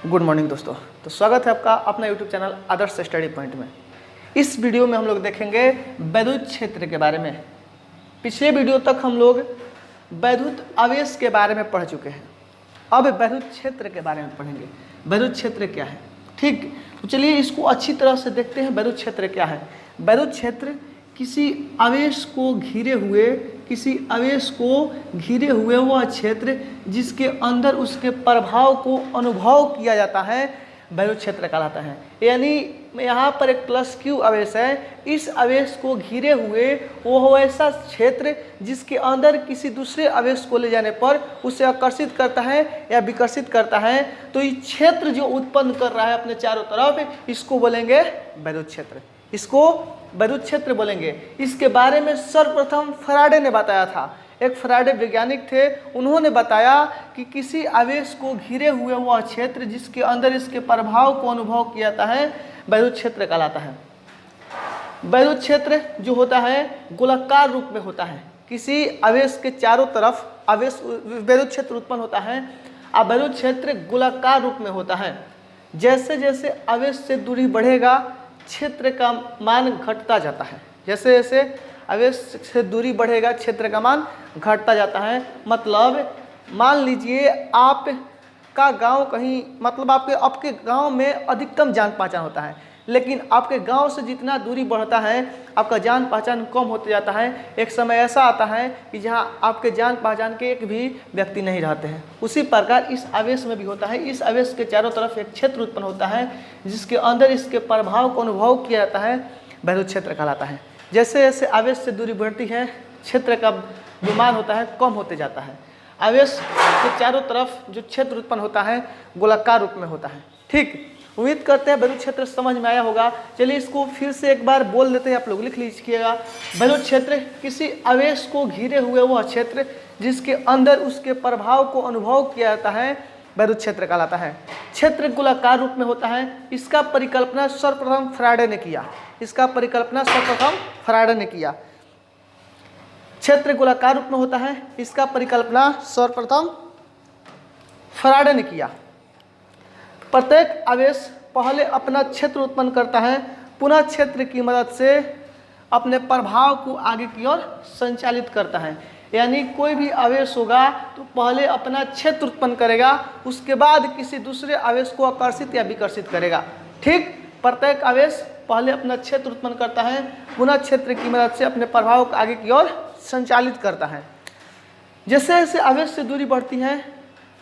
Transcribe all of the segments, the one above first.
Good morning दोस्तों। तो स्वागत है आपका अपना यूट्यूब चैनल आदर्श स्टडी पॉइंट में। इस वीडियो में हम लोग देखेंगे वैद्युत क्षेत्र के बारे में। पिछले वीडियो तक हम लोग वैद्युत आवेश के बारे में पढ़ चुके हैं। अब वैद्युत क्षेत्र के बारे में पढ़ेंगे। वैद्युत क्षेत्र क्या है, ठीक। तो चलिए इसको अच्छी तरह से देखते हैं। वैद्युत क्षेत्र क्या है? वैद्युत क्षेत्र किसी आवेश को घिरे हुए वह क्षेत्र जिसके अंदर उसके प्रभाव को अनुभव किया जाता है, वैद्युत क्षेत्र कहलाता है। यानी यहाँ पर एक प्लस क्यू आवेश है, इस आवेश को घिरे हुए वो ऐसा क्षेत्र जिसके अंदर किसी दूसरे आवेश को ले जाने पर उसे आकर्षित करता है या विकर्षित करता है। तो ये क्षेत्र जो उत्पन्न कर रहा है अपने चारों तरफ, इसको बोलेंगे वैद्युत क्षेत्र। इसको वैद्युत क्षेत्र बोलेंगे। इसके बारे में सर्वप्रथम फैराडे ने बताया था। एक फैराडे वैज्ञानिक थे, उन्होंने बताया कि किसी आवेश को घिरे हुए वह क्षेत्र जिसके अंदर इसके प्रभाव को अनुभव किया जाता है, वैद्युत क्षेत्र कहलाता है। वैद्युत क्षेत्र जो होता है गोलाकार रूप में होता है। किसी आवेश के चारों तरफ आवेश वैद्युत क्षेत्र उत्पन्न होता है। अब वैद्युत क्षेत्र गोलाकार रूप में होता है। जैसे जैसे आवेश से दूरी बढ़ेगा, क्षेत्र का मान घटता जाता है। जैसे जैसे आवेश से दूरी बढ़ेगा, क्षेत्र का मान घटता जाता है। मतलब मान लीजिए आपका गांव कहीं, मतलब आपके गांव में अधिकतम जान पहचान होता है, लेकिन आपके गांव से जितना दूरी बढ़ता है आपका जान पहचान कम होते जाता है। एक समय ऐसा आता है कि जहां आपके जान पहचान के एक भी व्यक्ति नहीं रहते हैं। उसी प्रकार इस आवेश में भी होता है। इस आवेश के चारों तरफ एक क्षेत्र उत्पन्न होता है जिसके अंदर इसके प्रभाव को अनुभव किया जाता है, वैद्युत क्षेत्र कहलाता है। जैसे जैसे आवेश से दूरी बढ़ती है, क्षेत्र का जो मान होता है कम होते जाता है। आवेश के चारों तरफ जो क्षेत्र उत्पन्न होता है गोलाकार रूप में होता है, ठीक। उम्मीद करते हैं वैद्युत क्षेत्र समझ में आया होगा। चलिए इसको फिर से एक बार बोल देते हैं, आप लोग लिख लीजिएगा। वैद्युत क्षेत्र किसी आवेश को घिरे हुए वह क्षेत्र जिसके अंदर उसके प्रभाव को अनुभव किया जाता है, वैद्युत क्षेत्र कहलाता है। क्षेत्र गोलाकार रूप में होता है। इसका परिकल्पना सर्वप्रथम फैराडे ने किया। क्षेत्र गोलाकार रूप में होता है, इसका परिकल्पना सर्वप्रथम फैराडे ने किया। प्रत्येक आवेश पहले अपना क्षेत्र उत्पन्न करता है, पुनः क्षेत्र की मदद से अपने प्रभाव को आगे की ओर संचालित करता है। यानी कोई भी आवेश होगा तो पहले अपना क्षेत्र उत्पन्न करेगा, उसके बाद किसी दूसरे आवेश को आकर्षित या विकर्षित करेगा, ठीक। प्रत्येक आवेश पहले अपना क्षेत्र उत्पन्न करता है, पुनः क्षेत्र की मदद से अपने प्रभाव को आगे की ओर संचालित करता है। जैसे जैसे आवेश से दूरी बढ़ती है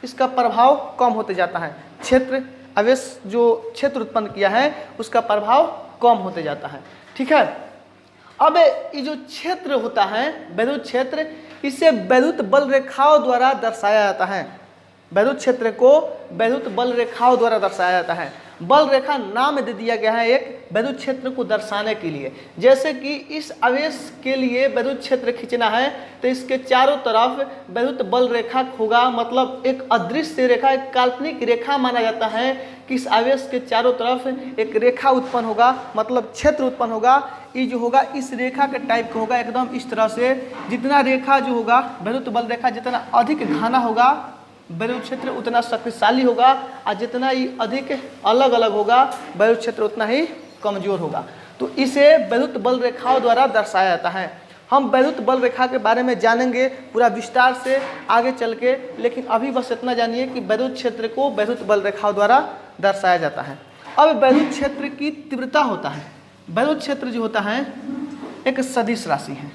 इसका प्रभाव कम होते जाता है। क्षेत्र आवेश जो क्षेत्र उत्पन्न किया है उसका प्रभाव कम होते जाता है, ठीक है। अब ये जो क्षेत्र होता है वैद्युत क्षेत्र, इसे वैद्युत बल रेखाओं द्वारा दर्शाया जाता है। वैद्युत क्षेत्र को वैद्युत बल रेखाओं द्वारा दर्शाया जाता है। बल रेखा नाम दे दिया गया है एक वैद्युत क्षेत्र को दर्शाने के लिए। जैसे कि इस आवेश के लिए वैद्युत क्षेत्र खींचना है तो इसके चारों तरफ वैद्युत बल रेखा होगा। मतलब एक अदृश्य रेखा, एक काल्पनिक रेखा माना जाता है कि इस आवेश के चारों तरफ एक रेखा उत्पन्न होगा, मतलब क्षेत्र उत्पन्न होगा। ये जो होगा इस रेखा के टाइप का होगा, एकदम इस तरह से। जितना रेखा जो होगा वैद्युत बल रेखा जितना अधिक घना होगा वैद्युत क्षेत्र उतना शक्तिशाली होगा, और जितना ही अधिक अलग अलग होगा वैद्युत क्षेत्र उतना ही कमजोर होगा। तो इसे वैद्युत बल रेखाओं द्वारा दर्शाया जाता है। हम वैद्युत बल रेखा के बारे में जानेंगे पूरा विस्तार से आगे चल के, लेकिन अभी बस इतना जानिए कि वैद्युत क्षेत्र को वैद्युत बल रेखाओं द्वारा दर्शाया जाता है। अब वैद्युत क्षेत्र की तीव्रता होता है। वैद्युत क्षेत्र जो होता है एक सदिश राशि है,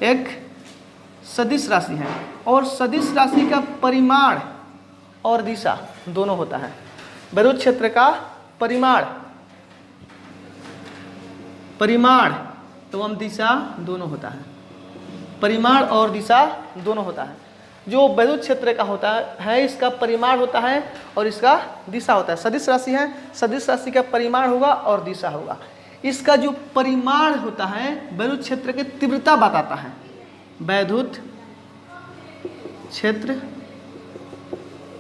एक सदिश राशि है, और सदिश राशि का परिमाण और दिशा दोनों होता है। वैद्युत क्षेत्र का परिमाण एवं दिशा दोनों होता है। परिमाण और दिशा दोनों होता है। जो वैद्युत क्षेत्र का होता है इसका परिमाण होता है और इसका दिशा होता है। सदिश राशि है, सदिश राशि का परिमाण होगा और दिशा होगा। इसका जो परिमाण होता है वैद्युत क्षेत्र की तीव्रता बताता है। वैद्युत क्षेत्र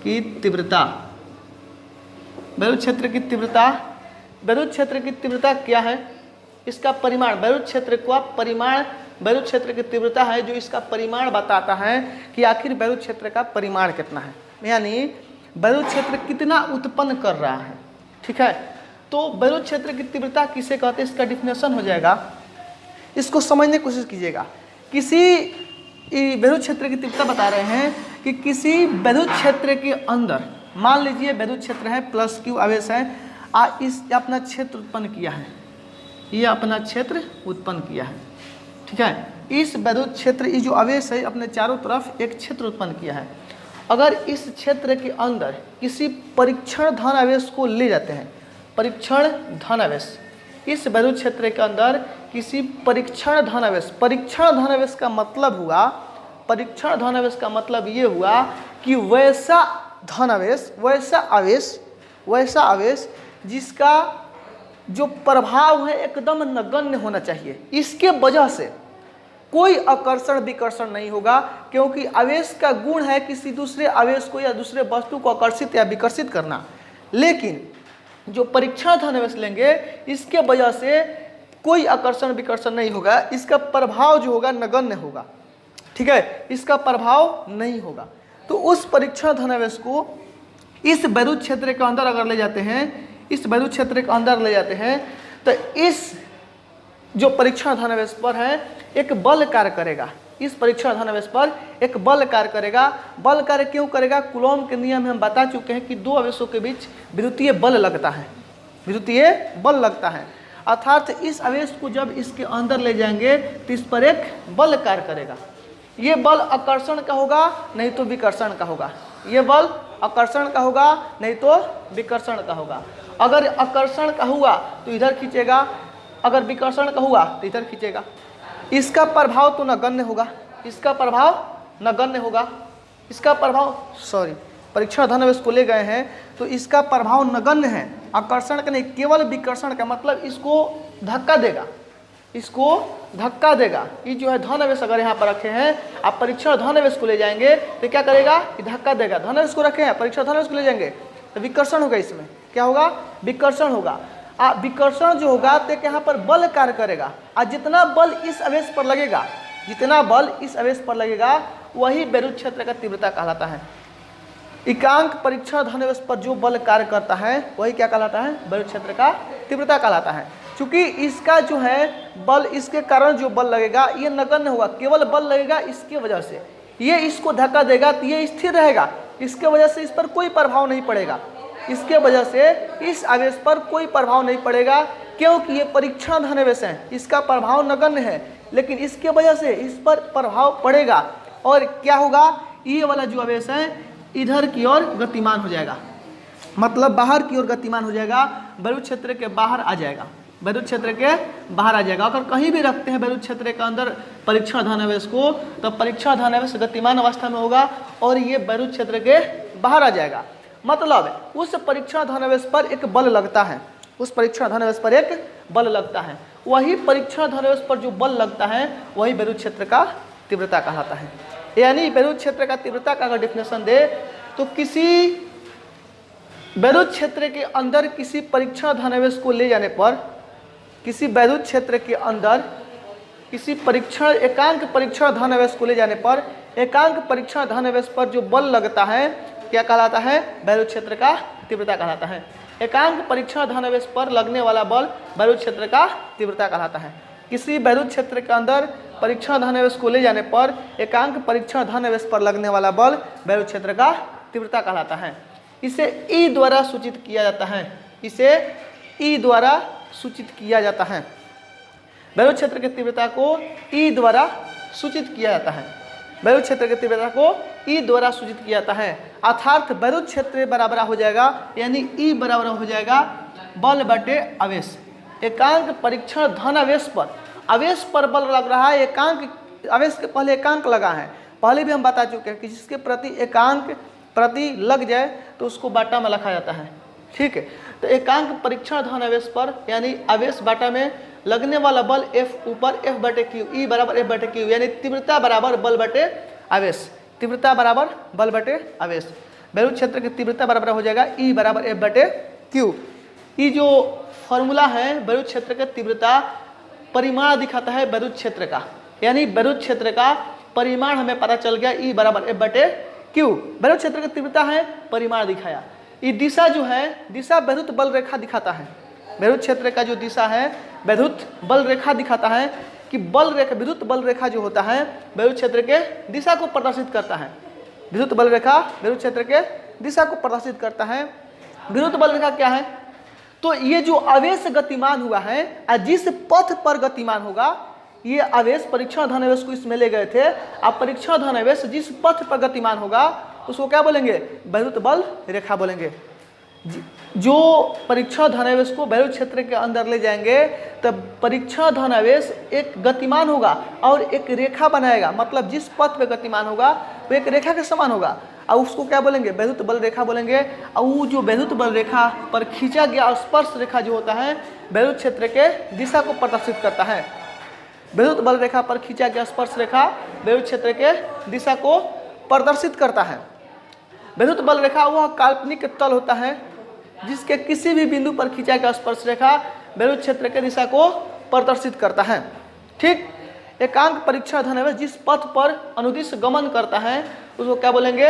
की तीव्रता, वैद्युत क्षेत्र की तीव्रता, वैद्युत क्षेत्र की तीव्रता क्या है? इसका परिमाण, वैद्युत क्षेत्र का परिमाण वैद्युत क्षेत्र की तीव्रता है जो इसका परिमाण बताता है कि आखिर वैद्युत क्षेत्र का परिमाण कितना है। यानी वैद्युत क्षेत्र कितना उत्पन्न कर रहा है। ठीक है, तो वैद्युत क्षेत्र की तीव्रता किसे कहते हैं, इसका डिफिनेशन हो जाएगा। इसको समझने की कोशिश कीजिएगा। किसी वैद्युत क्षेत्र की तीव्रता बता रहे हैं कि किसी वैद्युत क्षेत्र के अंदर, मान लीजिए वैद्युत क्षेत्र है +Q आवेश है, इस अपना क्षेत्र उत्पन्न किया है, ये अपना क्षेत्र उत्पन्न किया है। ठीक है, इस वैद्युत क्षेत्र, ये जो आवेश है अपने चारों तरफ एक क्षेत्र उत्पन्न किया है। अगर इस क्षेत्र के अंदर किसी परीक्षण धन आवेश को ले जाते हैं, परीक्षण धन आवेश, इस वैद्युत क्षेत्र के अंदर किसी परीक्षण धन आवेश, परीक्षण धन आवेश का मतलब हुआ, परीक्षण धन आवेश का मतलब ये हुआ कि वैसा धन आवेश, वैसा आवेश जिसका जो प्रभाव है एकदम नगण्य होना चाहिए, इसके वजह से कोई आकर्षण विकर्षण नहीं होगा, क्योंकि आवेश का गुण है किसी दूसरे आवेश को या दूसरे वस्तु को आकर्षित या विकर्षित करना। लेकिन जो परीक्षण धन आवेश लेंगे, इसके वजह से कोई आकर्षण विकर्षण नहीं होगा, इसका प्रभाव जो होगा नगण्य होगा। ठीक है, इसका प्रभाव नहीं होगा। तो उस परीक्षण धन आवेश को इस वैद्युत क्षेत्र के अंदर अगर ले जाते हैं, इस वैद्युत क्षेत्र के अंदर ले जाते हैं, तो इस जो परीक्षण धन आवेश पर है एक बल कार्य करेगा। इस परीक्षण धन आवेश पर एक बल कार्य करेगा। बल कार्य क्यों करेगा? कूलॉम के नियम में हम बता चुके हैं कि दो आवेशों के बीच विद्युतीय बल लगता है, विद्युतीय बल लगता है। अर्थात इस आवेश को जब इसके अंदर ले जाएंगे तो इस पर एक बल कार्य करेगा। ये बल आकर्षण का होगा, नहीं तो विकर्षण का होगा। ये बल आकर्षण का होगा, नहीं तो विकर्षण का होगा। अगर आकर्षण का हुआ तो इधर खींचेगा, अगर विकर्षण का हुआ तो इधर खींचेगा। इसका प्रभाव तो नगण्य होगा, इसका प्रभाव नगण्य होगा, इसका प्रभाव परीक्षण धन आवेश को ले गए हैं तो इसका प्रभाव नगण्य है। आकर्षण का नहीं, केवल विकर्षण का, मतलब इसको धक्का देगा, इसको धक्का देगा। ये जो है धन आवेश अगर यहाँ पर रखे हैं, आप परीक्षण धन आवेश को ले जाएंगे तो क्या करेगा कि धक्का देगा। धन आवेश को रखे हैं, परीक्षण धन आवेश को ले जाएंगे तो विकर्षण होगा, इसमें क्या होगा, विकर्षण होगा। विकर्षण जो होगा तो यहाँ पर बल कार्य करेगा, और जितना बल इस आवेश पर लगेगा, जितना बल इस आवेश पर लगेगा वही वैद्युत क्षेत्र का तीव्रता कहलाता है। एकांक परीक्षण धन आवेश पर जो बल कार्य करता है वही क्या कहलाता है, वैद्युत क्षेत्र का तीव्रता कहलाता है। क्योंकि इसका जो है बल, इसके कारण जो बल लगेगा ये नगण्य होगा, केवल बल लगेगा इसके वजह से। ये इसको धक्का देगा तो ये स्थिर रहेगा, इसके वजह से इस पर कोई प्रभाव नहीं पड़ेगा, इसके वजह से इस आवेश पर कोई प्रभाव नहीं पड़ेगा, क्योंकि ये परीक्षण धन आवेश है, इसका प्रभाव नगण्य है, लेकिन इसके वजह से इस पर प्रभाव पड़ेगा। और क्या होगा, ये वाला जो आवेश है इधर की ओर गतिमान हो जाएगा, मतलब बाहर की ओर गतिमान हो जाएगा, वैद्युत क्षेत्र के बाहर आ जाएगा, वैद्युत क्षेत्र के बाहर आ जाएगा। अगर कहीं भी रखते हैं वैद्युत क्षेत्र के अंदर परीक्षण धन आवेश को, तो परीक्षण धन आवेश गतिमान अवस्था में होगा और ये वैद्युत क्षेत्र के बाहर आ जाएगा। मतलब उस परीक्षण धन आवेश पर एक बल लगता है, उस परीक्षण धन आवेश पर एक बल लगता है, वही परीक्षण धन आवेश पर जो बल लगता है वही वैद्युत क्षेत्र का तीव्रता कहलाता है। यानी वैद्युत क्षेत्र का तीव्रता का अगर डिफिनेशन दे तो किसी वैद्युत क्षेत्र के अंदर किसी परीक्षण धन आवेश को ले जाने पर, किसी वैद्युत क्षेत्र के अंदर किसी परीक्षण एकांक परीक्षण धन आवेश को ले जाने पर, एकांक परीक्षण धन आवेश पर जो बल लगता है क्या कहलाता है, वैद्युत क्षेत्र का तीव्रता कहलाता है। एकांक परीक्षण धन आवेश पर लगने वाला बल वैद्युत क्षेत्र का तीव्रता कहलाता है। किसी वैद्युत क्षेत्र के अंदर परीक्षण धन आवेश को ले जाने पर एकांक परीक्षण धन आवेश पर लगने वाला बल वैद्युत क्षेत्र का तीव्रता कहलाता है। इसे ई द्वारा सूचित किया जाता है, इसे ई द्वारा सूचित किया जाता है। वैद्युत क्षेत्र की तीव्रता को ई द्वारा सूचित किया जाता है, वैद्युत क्षेत्र की तीव्रता को ई द्वारा सूचित किया जाता है। अर्थात वैद्युत क्षेत्र बराबर हो जाएगा, यानी ई बराबर हो जाएगा बल बटे आवेश। एकांक परीक्षण धन आवेश पर बल लग रहा है, एकांक आवेश के पहले एकांक लगा है, पहले भी हम बता चुके हैं कि जिसके प्रति एकांक प्रति लग जाए तो उसको बाटा में लिखा जाता है। ठीक है, तो एकांक परीक्षण धन आवेश पर यानी आवेश बाटा में लगने वाला बल F ऊपर F बटे Q, ई बराबर F बटे Q, यानी तीव्रता बराबर बल बटे आवेश, तीव्रता बराबर बल बटे आवेश। वैद्युत क्षेत्र की तीव्रता बराबर हो जाएगा ई बराबर F बटे Q। ये जो फॉर्मूला है वैद्युत क्षेत्र का तीव्रता परिमाण दिखाता है वैद्युत क्षेत्र का, यानी वैद्युत क्षेत्र का परिमाण हमें पता चल गया ई बराबर F बटे क्यू। वैद्युत क्षेत्र की तीव्रता है परिमाण दिखाया। ये दिशा जो है, दिशा वैद्युत बल रेखा दिखाता है। वैद्युत क्षेत्र का जो दिशा है वैद्युत बल रेखा दिखाता है कि बल रेखा, विद्युत बल रेखा जो होता है वैद्युत क्षेत्र के दिशा को प्रदर्शित करता है। विद्युत बल रेखा वैद्युत क्षेत्र के दिशा को प्रदर्शित करता है। विद्युत बल रेखा क्या है? तो ये जो आवेश गतिमान हुआ है, जिस पथ पर गतिमान होगा, ये आवेश परीक्षण धनावेश को इसमें ले गए थे। अब परीक्षण धनावेश जिस पथ पर गतिमान होगा उसको क्या बोलेंगे? वैद्युत बल रेखा बोलेंगे। जो परीक्षण धनावेश को वैद्युत क्षेत्र के अंदर ले जाएंगे तब परीक्षण धनावेश एक गतिमान होगा और एक रेखा बनाएगा, मतलब जिस पथ पे गतिमान होगा वो एक रेखा के समान होगा और उसको क्या बोलेंगे? वैद्युत बल रेखा बोलेंगे। और वो जो वैद्युत बल रेखा पर खींचा गया स्पर्श रेखा जो होता है वैद्युत क्षेत्र के दिशा को प्रदर्शित करता है। वैद्युत बल रेखा पर खींचा गया स्पर्श रेखा वैद्युत क्षेत्र के दिशा को प्रदर्शित करता है। वैद्युत बल रेखा वह काल्पनिक तल होता है जिसके किसी भी बिंदु पर खींचा गया स्पर्श रेखा वैद्युत क्षेत्र के दिशा को प्रदर्शित करता है। ठीक। एकांक परीक्षण धनावेश जिस पथ पर अनुदिश गमन करता है उसको क्या बोलेंगे?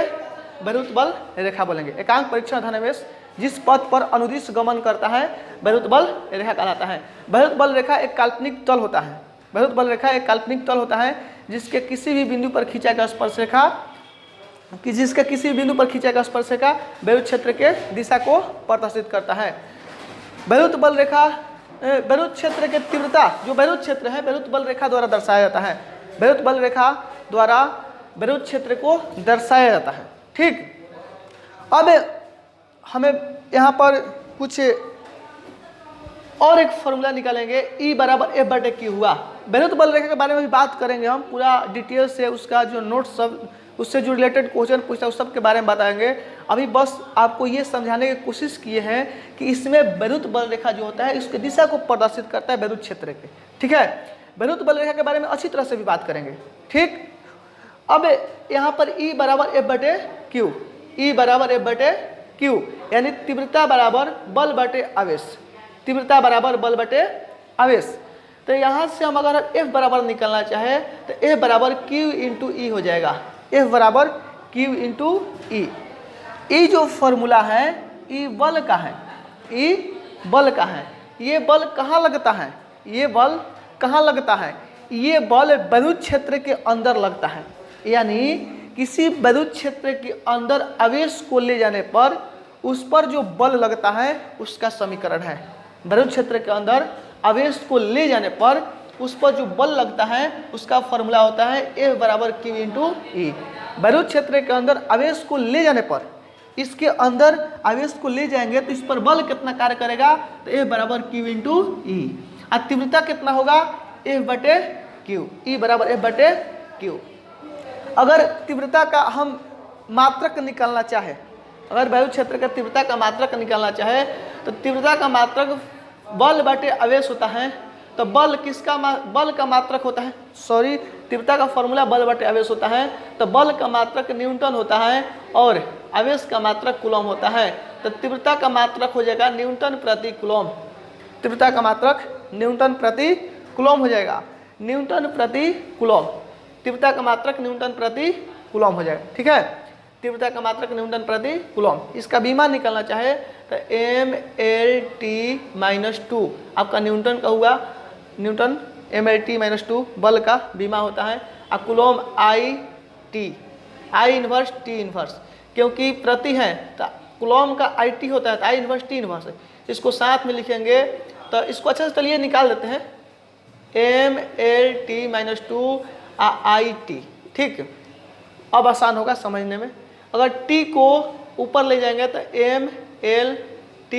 वैद्युत बल रेखा बोलेंगे। एकांक परीक्षण धनावेश जिस पथ पर अनुदिश गमन करता है वैद्युत बल रेखा कहलाता है। वैद्युत बल रेखा एक काल्पनिक तल होता है। वैद्युत बल रेखा एक काल्पनिक तल होता है जिसके किसी भी बिंदु पर खींचा गया स्पर्श रेखा वैद्युत क्षेत्र के दिशा को प्रदर्शित करता है। वैद्युत बल रेखा वैद्युत क्षेत्र के तीव्रता जो वैद्युत क्षेत्र है वैद्युत बल रेखा द्वारा दर्शाया जाता है। वैद्युत बल रेखा द्वारा वैद्युत क्षेत्र को दर्शाया जाता है। ठीक। अब हमें यहाँ पर कुछ और एक फॉर्मूला निकालेंगे, E बराबर F/Q हुआ। वैद्युत बल रेखा के बारे में भी बात करेंगे हम पूरा डिटेल से, उसका जो नोट्स सब उससे जो रिलेटेड क्वेश्चन पूछता है उस सब के बारे में बताएंगे। अभी बस आपको ये समझाने की कोशिश किए हैं कि इसमें वैद्युत बल रेखा जो होता है इसके दिशा को प्रदर्शित करता है वैद्युत क्षेत्र के। ठीक है। वैद्युत बल रेखा के बारे में अच्छी तरह से भी बात करेंगे। ठीक। अब यहाँ पर E बराबर F/Q, E बराबर F/Q यानी तीव्रता बराबर बल बटे आवेश। तीव्रता बराबर बल बटे आवेश। तो यहाँ से हम अगर F बराबर निकालना चाहे तो F बराबर Q इंटू E हो जाएगा। F बराबर Q इंटू E। E जो फॉर्मूला है E बल का है। E बल का है। ये बल कहाँ लगता है? ये बल कहाँ लगता है? ये बल वैद्युत क्षेत्र के अंदर लगता है। यानी किसी वैद्युत क्षेत्र के अंदर आवेश को ले जाने पर उस पर जो बल लगता है उसका समीकरण है। वैद्युत क्षेत्र के अंदर आवेश को ले जाने पर उस पर जो बल लगता है उसका फॉर्मूला होता है F बराबर Q इंटू E। वैद्युत क्षेत्र के अंदर आवेश को ले जाने पर, इसके अंदर आवेश को ले जाएंगे तो इस पर बल कितना कार्य करेगा? तो F बराबर Q इंटू E। और तीव्रता कितना होगा? F/Q। E बराबर F/Q। अगर तीव्रता का हम मात्रक निकालना चाहे, अगर वैद्युत क्षेत्र का तीव्रता का मात्रक निकालना चाहे तो तीव्रता का मात्रक बल बटे आवेश होता है। तो बल किसका बल का मात्रक होता है? सॉरी, तीव्रता का फॉर्मूला बल बटे आवेश होता है। तो बल का मात्रक न्यूटन होता है और आवेश का मात्रक कूलम होता है। तो तीव्रता का मात्रक हो जाएगा न्यूटन प्रति कूलम। तीव्रता का मात्रक न्यूटन प्रति कूलम हो जाएगा। न्यूटन प्रति कूलम। तीव्रता का मात्रक न्यूटन प्रति कूलम हो जाएगा। ठीक है। तीव्रता का मात्रक न्यूटन प्रति कूलम। इसका विमान निकालना चाहे तो mLT-2 आपका न्यूटन का हुआ। न्यूटन mLT-2 बल का विमा होता है। और coulomb I inverse T inverse, क्योंकि प्रति है तो कूलम का IT होता है तो I इन्वर्स T इन्वर्स। इसको साथ में लिखेंगे तो इसको अच्छे से चलिए निकाल देते हैं। mLT-2 IT। ठीक। अब आसान होगा समझने में। अगर T को ऊपर ले जाएंगे तो mLT,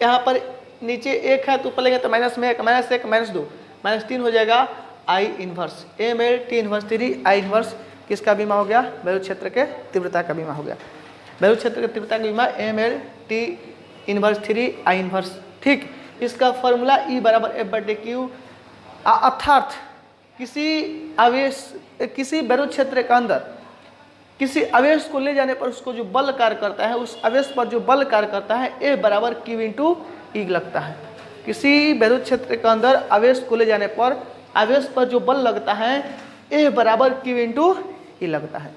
यहाँ पर नीचे 1 है तो ऊपर लेंगे तो -1 -2 -3 हो जाएगा I inverse. mLT inverse 3 I inverse किसका बीमा हो गया? वैद्युत क्षेत्र के तीव्रता का बीमा हो गया। वैद्युत क्षेत्र के तीव्रता का बीमा mLT इन्वर्स 3 I इन्वर्स। ठीक। इसका फॉर्मूला E बराबर F/Q। अर्थात किसी वैद्युत क्षेत्र के अंदर किसी आवेश को ले जाने पर उसको जो बल कार्य करता है, उस आवेश पर जो बल कार्य करता है F बराबर Q इंटू E लगता है। किसी वैद्युत क्षेत्र के अंदर आवेश को ले जाने पर आवेश पर जो बल लगता है F बराबर Q इंटू E लगता है।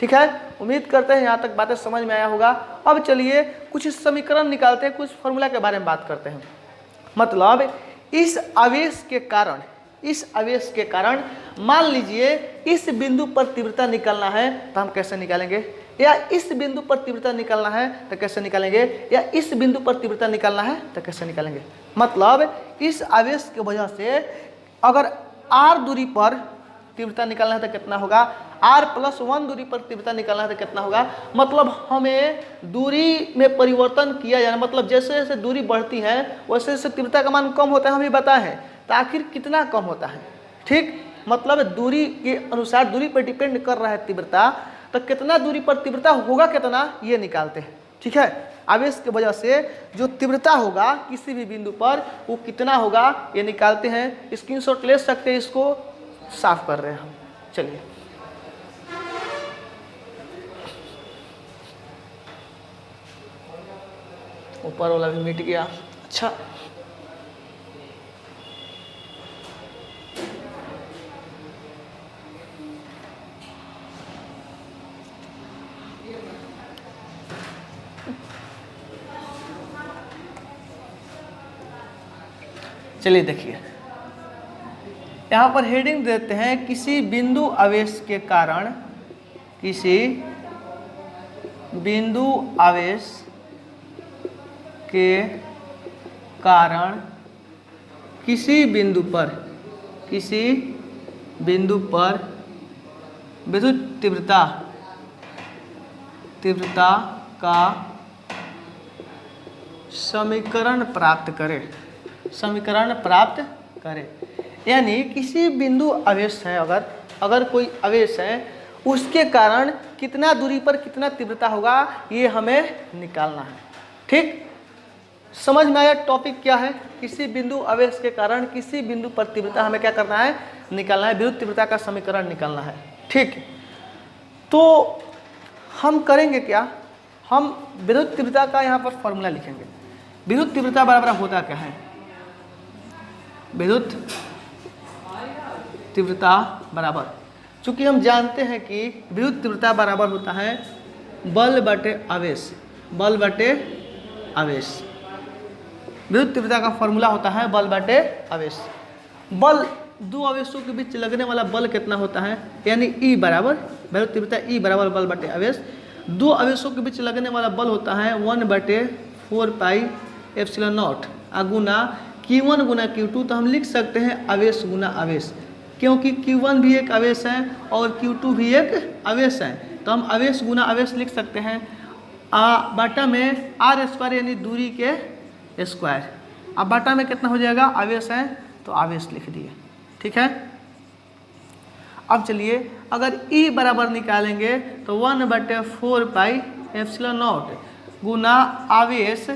ठीक है, उम्मीद करते हैं यहाँ तक बातें समझ में आया होगा। अब चलिए कुछ समीकरण निकालते हैं, कुछ फॉर्मूला के बारे में बात करते हैं। मतलब इस आवेश के कारण मान लीजिए इस बिंदु पर तीव्रता निकालना है तो हम कैसे निकालेंगे, या इस बिंदु पर तीव्रता निकालना है तो कैसे निकालेंगे, या इस बिंदु पर तीव्रता निकालना है तो कैसे निकालेंगे। मतलब इस आवेश की वजह से अगर r दूरी पर तीव्रता निकालना है तो कितना होगा, r+1 दूरी पर तीव्रता निकालना है तो कितना होगा। मतलब हमें दूरी में परिवर्तन किया जाना, मतलब जैसे जैसे दूरी बढ़ती है वैसे जैसे तीव्रता का मान कम होता है, हम भी बताए हैं, तो आखिर कितना कम होता है। ठीक, मतलब दूरी के अनुसार दूरी पर डिपेंड कर रहा है तीव्रता, तो कितना दूरी पर तीव्रता होगा कितना ये निकालते हैं। ठीक है, आवेश की वजह से जो तीव्रता होगा किसी भी बिंदु पर वो कितना होगा ये निकालते हैं। स्क्रीनशॉट ले सकते हैं, इसको साफ कर रहे हैं हम। चलिए ऊपर वाला भी मिट गया। अच्छा, चलिए देखिए यहाँ पर हेडिंग देते हैं, किसी बिंदु आवेश के कारण, किसी बिंदु आवेश के कारण किसी बिंदु पर विद्युत तीव्रता का समीकरण प्राप्त करें। यानी किसी बिंदु आवेश है, अगर कोई आवेश है उसके कारण कितना दूरी पर कितना तीव्रता होगा ये हमें निकालना है। ठीक, समझ में आया टॉपिक क्या है। किसी बिंदु आवेश के कारण किसी बिंदु पर तीव्रता हमें क्या करना है, निकालना है, विद्युत तीव्रता का समीकरण निकालना है। ठीक, तो हम करेंगे क्या, हम विद्युत तीव्रता का यहाँ पर फॉर्मूला लिखेंगे। विद्युत तीव्रता बराबर होता क्या है, विद्युत तीव्रता बराबर, चूंकि हम जानते हैं कि विद्युत तीव्रता बराबर होता है बल बटे आवेश। विद्युत तीव्रता का फॉर्मूला होता है बल बटे आवेश। बल, दो आवेशों के बीच लगने वाला बल कितना होता है, यानी E बराबर, विद्युत तीव्रता E बराबर बल बटे आवेश। दो आवेशों के बीच लगने वाला बल होता है 1/4πε0 गुना Q1 गुना Q2। तो हम लिख सकते हैं आवेश गुना आवेश, क्योंकि Q1 भी एक आवेश है और Q2 भी एक आवेश है, तो हम आवेश गुना आवेश लिख सकते हैं। बाटा में r² यानी दूरी के स्क्वायर, अब बाटा में कितना हो जाएगा, आवेश है तो आवेश लिख दिए। ठीक है, अब चलिए अगर E बराबर निकालेंगे तो 1/4πε0 गुना आवेश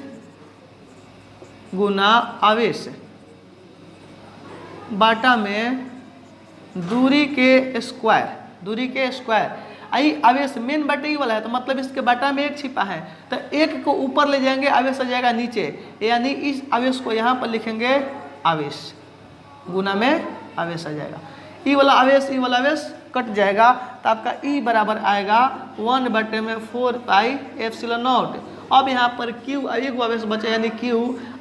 बाटा में दूरी के स्क्वायर। आई आवेश मेन बाटे ही वाला है, तो मतलब इसके बाटा में एक छिपा है, तो एक को ऊपर ले जाएंगे आवेश आ जाएगा नीचे, यानी इस आवेश को यहाँ पर लिखेंगे आवेश, गुना में आवेश आ जाएगा। ई वाला आवेश कट जाएगा, तो आपका ई बराबर आएगा 1/4πε0। अब यहाँ पर Q एक आवेश बचे यानी Q,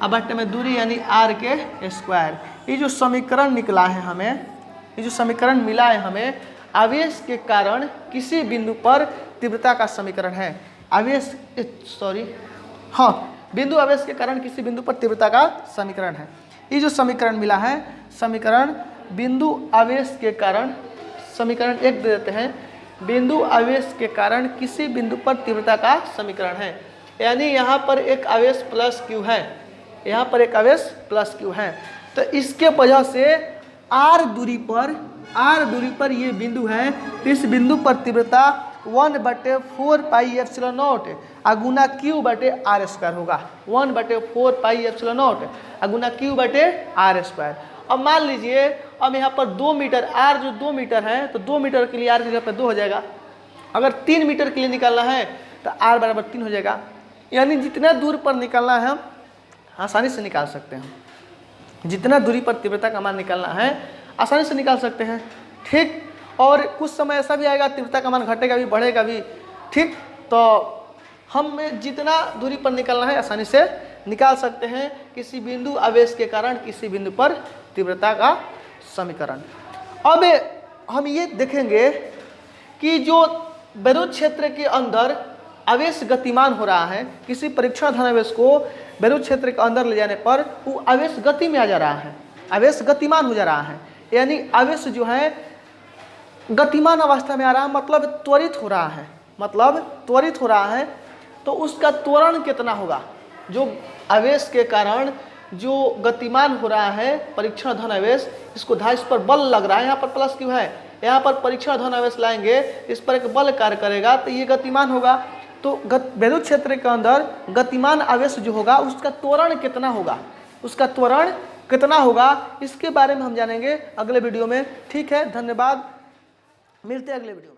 अब बटे में दूरी यानी R के स्क्वायर। ये जो समीकरण निकला है हमें, ये जो समीकरण मिला है हमें, आवेश के कारण किसी बिंदु पर तीव्रता का समीकरण है। बिंदु आवेश के कारण किसी बिंदु पर तीव्रता का समीकरण है। ये जो समीकरण मिला है, समीकरण बिंदु आवेश के कारण, समीकरण 1 दे देते हैं, बिंदु आवेश के कारण किसी बिंदु पर तीव्रता का समीकरण है। यानी यहाँ पर एक आवेश प्लस Q है, यहाँ पर एक आवेश प्लस Q है, तो इसके वजह से R दूरी पर ये बिंदु है, तो इस बिंदु पर तीव्रता 1/4πε0 गुना Q/r² होगा। 1/4πε0 गुना Q/r²। अब मान लीजिए, अब यहाँ पर 2 मीटर, R जो 2 मीटर है, तो 2 मीटर के लिए R की जगह पर 2 हो जाएगा। अगर 3 मीटर के लिए निकालना है तो R बराबर 3 हो जाएगा। यानी जितना दूर पर निकालना है हम आसानी से निकाल सकते हैं, जितना दूरी पर तीव्रता का मान निकालना है आसानी से निकाल सकते हैं। ठीक, और कुछ समय ऐसा भी आएगा तीव्रता का मान घटेगा भी बढ़ेगा भी, ठीक। तो हमें जितना दूरी पर निकलना है आसानी से निकाल सकते हैं किसी बिंदु आवेश के कारण किसी बिंदु पर तीव्रता का समीकरण। अब हम ये देखेंगे कि जो विद्युत क्षेत्र के अंदर आवेश गतिमान हो रहा है, किसी परीक्षण धनावेश को विद्युत क्षेत्र के अंदर ले जाने पर वो आवेश गति में आ जा रहा है, आवेश गतिमान हो जा रहा है, यानी आवेश जो है गतिमान अवस्था में आ रहा है, मतलब त्वरित हो रहा है, मतलब त्वरित हो रहा है। तो उसका त्वरण कितना होगा? जो आवेश के कारण जो गतिमान हो रहा है परीक्षण धनावेश, इसको इस पर बल लग रहा है, यहाँ पर प्लस क्यों है, यहाँ पर परीक्षण धनावेश लाएंगे, इस पर एक बल कार्य करेगा तो ये गतिमान होगा। तो विद्युत क्षेत्र के अंदर गतिमान आवेश जो होगा उसका त्वरण कितना होगा, उसका त्वरण कितना होगा, इसके बारे में हम जानेंगे अगले वीडियो में। ठीक है, धन्यवाद, मिलते हैं अगले वीडियो में।